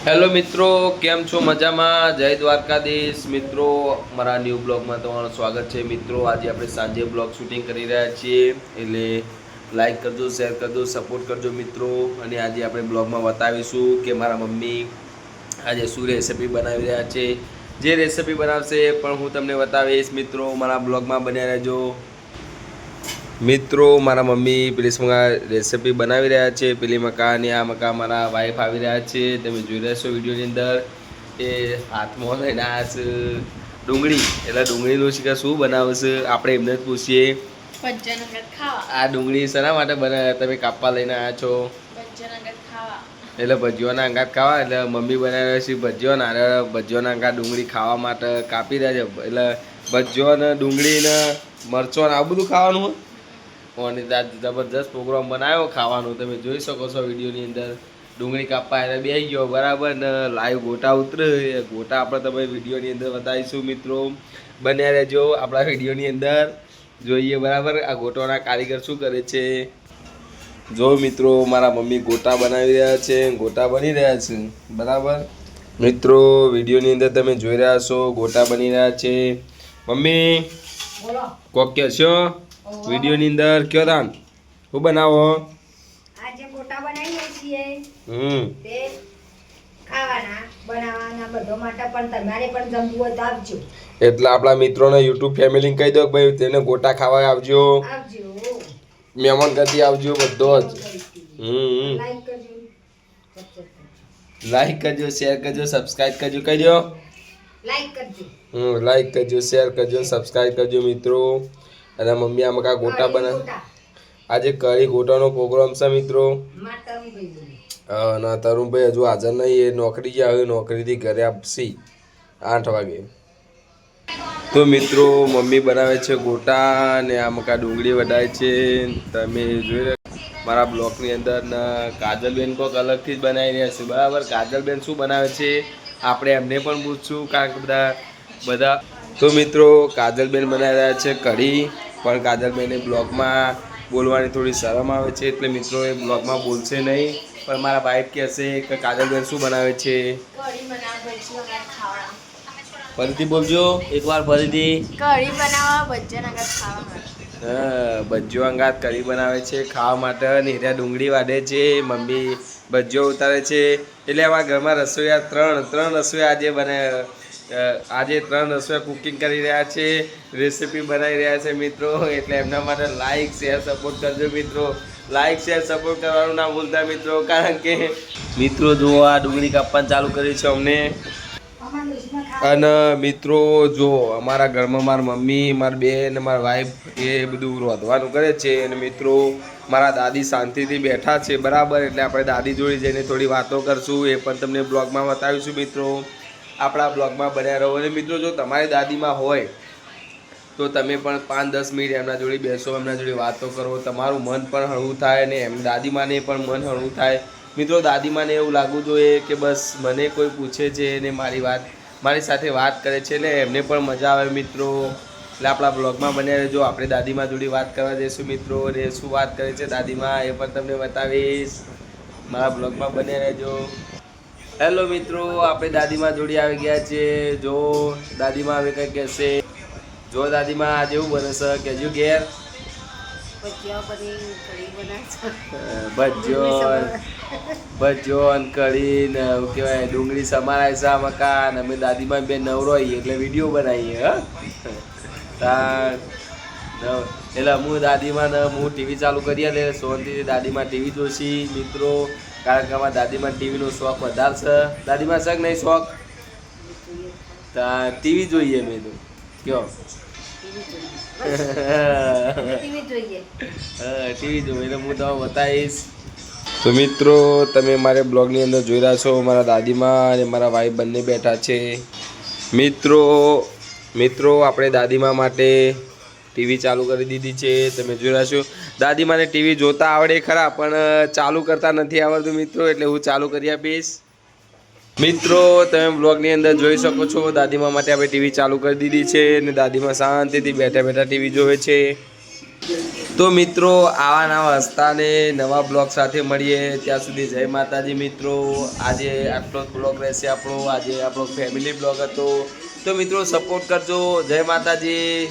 Hello મિત્રો, કેમ છો? મજામાં? જય દ્વારકાધીશ મિત્રો, મારા ન્યૂ બ્લોગમાં તમારું સ્વાગત છે મિત્રો. આજે આપણે સાંજે બ્લોગ શૂટિંગ કરી રહ્યા છીએ, એટલે લાઈક કરજો, શેર કરજો, સપોર્ટ કરજો મિત્રો. અને આજે આપણે બ્લોગમાં બતાવીશું કે મારા મમ્મી આજે શું રેસીપી બનાવી રહ્યા છે. જે રેસીપી બનાવશે પણ હું તમને બતાવીશ મિત્રો. મારા બ્લોગમાં બન્યા રહેજો મિત્રો. મારા મમ્મી પેલી રેસીપી બનાવી રહ્યા છે, પેલી મકા અને આ મકા મારા વાઈફ આવી રહ્યા છે. તમે જોઈ રહ્યા છો વિડીયોની અંદર. એ હાથમાં લઈને આવ્યા છે ડુંગળી, એટલે ડુંગળીનું શું બનાવશે આપણે એમને જ પૂછીએ. આ ડુંગળી શેના માટે બનાવ્યા? તમે કાપવા લઈને આવ્યા છો એટલે ભજીયોના અંગાત ખાવા. એટલે મમ્મી બનાવ્યા છે ભજીયો ને ભજીયોના અંગાત ડુંગળી ખાવા માટે કાપી રહ્યા છે. એટલે ભજીયો ને ડુંગળી ને મરચો ને આવું બધું ખાવાનું અને જબરજસ્ત પ્રોગ્રામ બનાવ્યો ખાવાનું. તમે જોઈ શકો છો વિડીયોની અંદર. ડુંગળી કાપવા એટલે બેસી ગયો બરાબર ને. લાઈવ ગોટા ઉતરે, ગોટા આપણે તમે વિડીયોની અંદર બતાવીશું મિત્રો. બન્યા રહેજો આપણા વિડીયોની અંદર. જોઈએ બરાબર આ ગોટાના કારીગર શું કરે છે. જો મિત્રો, મારા મમ્મી ગોટા બનાવી રહ્યા છે, ગોટા બની રહ્યા છે બરાબર મિત્રો. વિડીયોની અંદર તમે જોઈ રહ્યા છો ગોટા બની રહ્યા છે. મમ્મી કોક કે છો વિડીયોની અંદર કયો દાન હું બનાવો? આજે ગોટા બનાવીએ છીએ તે ખાવાના બનાવવાના બધો માટે, પણ તમારે પણ જમવું હોય તો આવજો. એટલે આપણા મિત્રોને યુટ્યુબ ફેમિલીને કહી દો કે ભાઈ તેને ગોટા ખાવા આવજો, મહેમાન ગતિ આવજો બધો જ. લાઈક કરજો, શેર કરજો, સબસ્ક્રાઇબ કરજો. કહી દો લાઈક કરજો, શેર કરજો, સબસ્ક્રાઇબ કરજો મિત્રો. અને મમ્મી આમાં કા ગોટા બનાવે. આજે કઢી ગોટાનો પ્રોગ્રામ છે મિત્રો. ના તરુણભાઈ હજુ હાજર નહીં, એ નોકરી ગયા હવે નોકરીથી ઘરે આપશી 8 વાગે. તો મિત્રો મમ્મી બનાવે છે ગોટા અને આમાં કા ડુંગળી વડાય છે. તમે જોઈ રહ્યા મારા બ્લોગની અંદર ને કાજલબેન કોઈક અલગથી જ બનાવી રહ્યા છે બરાબર. કાજલબેન શું બનાવે છે આપણે એમને પણ પૂછશું, કારણ કે બધા તો મિત્રો કાજલબેન બનાવી રહ્યા છે કઢી. પણ કાજલબેને બ્લોગમાં બોલવાની થોડી શરમ આવે છે, એટલે મિત્રો એ બ્લોગમાં બોલશે નહીં. પણ મારા વાઈફ કહેશે કે કાજલબેન શું બનાવે છે. ફરીથી બોલજો એકવાર, ફરીથી. કઢી બનાવવા ભજીયા અંગાત ખાવા. હા, ભજીયો અંગાત કઢી બનાવે છે ખાવા માટે. નીરા ડુંગળી વાઢે છે, મમ્મી ભજીયો ઉતારે છે. એટલે અમારા ઘરમાં રસોઈયા ત્રણ રસોઈયા આજે 3 રસોઈયા કુકિંગ કરી રહ્યા છે, રેસીપી બનાવી રહ્યા છે મિત્રો. એટલે એમના માટે લાઈક શેર સપોર્ટ કરજો મિત્રો. લાઈક શેર સપોર્ટ કરવાનું ના ભૂલતા મિત્રો, કારણ કે મિત્રો જો આ ડુંગળી કાપવાનું ચાલુ કરી છે અમને. અને મિત્રો જો અમારા ઘરમાં મારા મમ્મી, મારા બેન, મારા વાઈફ એ બધું રોધવાનું કરે છે. અને મિત્રો મારા દાદી શાંતિથી બેઠા છે બરાબર. એટલે આપણે દાદી જોડે જઈને થોડી વાતો કરશું, એ પણ તમને બ્લોગમાં બતાવીશું મિત્રો. આપણા બ્લોગમાં બન્યા રહો. અને મિત્રો જો તમારી દાદીમાં હોય તો તમે પણ 5-10 મિનિટ એમના જોડે બેસો, એમના જોડે વાતો કરો. તમારું મન પણ હળવું થાય અને એમ દાદીમાને પણ મન હળવું થાય મિત્રો. દાદીમાને એવું લાગવું જોઈએ કે બસ મને કોઈ પૂછે છે અને મારી સાથે વાત કરે છે, એટલે એમને પણ મજા આવે મિત્રો. એટલે આપણા બ્લોગમાં બન્યા રહેજો. આપણે દાદીમા જોડે વાત કરવા જઈશું મિત્રો, અને શું વાત કરે છે દાદીમા એ પણ તમને બતાવીશ. મારા બ્લોગમાં બન્યા રહેજો. હેલો મિત્રો, આપણે દાદીમા જોડે આવી ગયા છે. જો દાદીમા હવે કંઈ કહેશે. જો દાદીમા આજે એવું બને છે કહેજો ઘેર ભજીયો અને કઢી ને એવું કહેવાય ડુંગળી સમારાય છે મકા. અને અમે દાદીમા બે નવરો આવીએ એટલે વિડીયો બનાવીએ. એટલે હું દાદીમા ને હું ટીવી ચાલુ કરીએ એટલે શાંતિથી દાદીમા ટીવી જોશી મિત્રો, કારણ કે અમારા દાદીમા ટીવીનો શોખ વધારે છે. દાદીમા શક નહીં શોખ ટીવી જોઈએ મેં તો કયો ટીવી જોઈએ એટલે હું તમને બતાવીશ. તો મિત્રો તમે મારે બ્લોગની અંદર જોઈ રહ્યા છો મારા દાદીમા અને મારા વાઈફ બંને બેઠા છે મિત્રો. આપણે દાદીમા માટે ટીવી ચાલુ કરી દીધી છે, તમે જોઈ રહ્યા છો. દાદીમાને ટીવી જોતા આવડે ખરા, પણ ચાલુ કરતા નથી આવડતું મિત્રો, એટલે હું ચાલુ કરી આપીશ મિત્રો. તમે બ્લોગની અંદર જોઈ શકો છો દાદીમા માટે આપણે ટીવી ચાલુ કરી દીધી છે, અને દાદીમા શાંતિથી બેઠા બેઠા ટીવી જોવે છે. તો મિત્રો આવા નવા હસ્તાને નવા બ્લોગ સાથે મળીએ ત્યાં સુધી જય માતાજી મિત્રો. આજે આટલો જ બ્લોગ રહેશે આપણો. આજે આપણો ફેમિલી બ્લોગ હતો. તો મિત્રો સપોર્ટ કરજો. જય માતાજી.